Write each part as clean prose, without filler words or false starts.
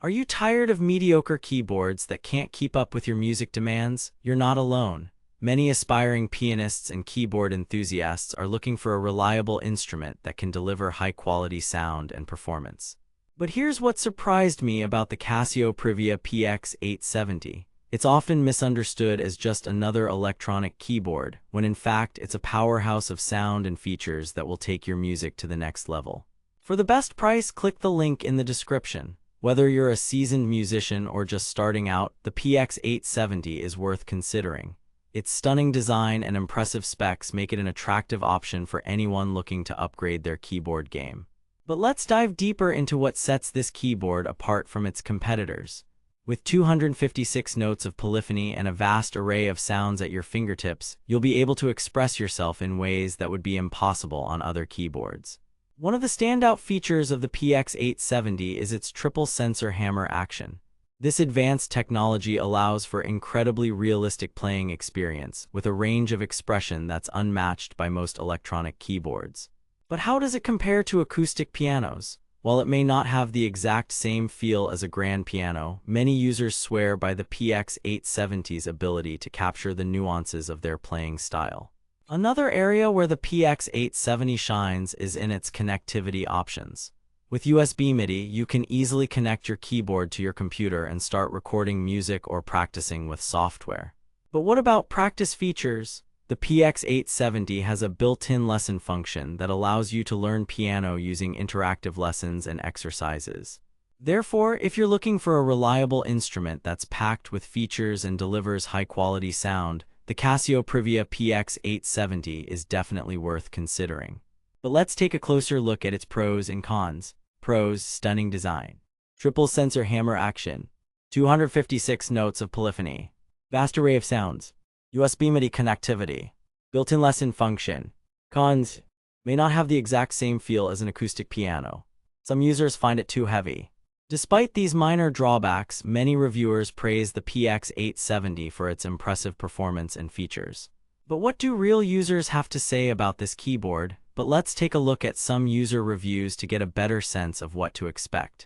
Are you tired of mediocre keyboards that can't keep up with your music demands? You're not alone. Many aspiring pianists and keyboard enthusiasts are looking for a reliable instrument that can deliver high-quality sound and performance. But here's what surprised me about the Casio Privia PX-870. It's often misunderstood as just another electronic keyboard, when in fact it's a powerhouse of sound and features that will take your music to the next level. For the best price, click the link in the description. Whether you're a seasoned musician or just starting out, the PX-870 is worth considering. Its stunning design and impressive specs make it an attractive option for anyone looking to upgrade their keyboard game. But let's dive deeper into what sets this keyboard apart from its competitors. With 256 notes of polyphony and a vast array of sounds at your fingertips, you'll be able to express yourself in ways that would be impossible on other keyboards. One of the standout features of the PX-870 is its triple sensor hammer action. This advanced technology allows for incredibly realistic playing experience, with a range of expression that's unmatched by most electronic keyboards. But how does it compare to acoustic pianos? While it may not have the exact same feel as a grand piano, many users swear by the PX-870's ability to capture the nuances of their playing style. Another area where the PX-870 shines is in its connectivity options. With USB MIDI, you can easily connect your keyboard to your computer and start recording music or practicing with software. But what about practice features? The PX-870 has a built-in lesson function that allows you to learn piano using interactive lessons and exercises. Therefore, if you're looking for a reliable instrument that's packed with features and delivers high-quality sound, the Casio Privia PX-870 is definitely worth considering. But let's take a closer look at its pros and cons. Pros: stunning design, triple sensor hammer action, 256 notes of polyphony, vast array of sounds, USB MIDI connectivity, built-in lesson function. Cons: may not have the exact same feel as an acoustic piano. Some users find it too heavy. Despite these minor drawbacks, many reviewers praise the PX-870 for its impressive performance and features. But what do real users have to say about this keyboard? But let's take a look at some user reviews to get a better sense of what to expect.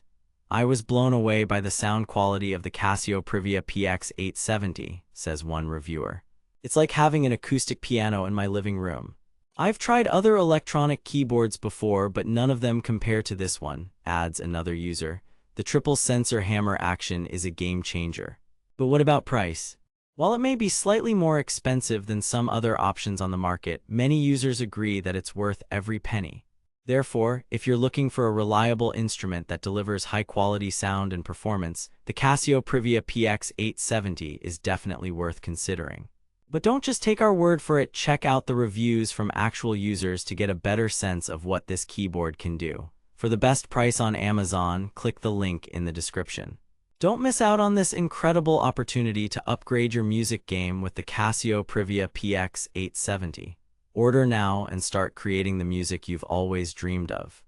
I was blown away by the sound quality of the Casio Privia PX-870, says one reviewer. It's like having an acoustic piano in my living room. I've tried other electronic keyboards before, but none of them compare to this one, adds another user. The triple sensor hammer action is a game changer. But what about price? While it may be slightly more expensive than some other options on the market, many users agree that it's worth every penny. Therefore, if you're looking for a reliable instrument that delivers high-quality sound and performance, the Casio Privia PX-870 is definitely worth considering. But don't just take our word for it, check out the reviews from actual users to get a better sense of what this keyboard can do. For the best price on Amazon, click the link in the description. Don't miss out on this incredible opportunity to upgrade your music game with the Casio Privia PX-870. Order now and start creating the music you've always dreamed of.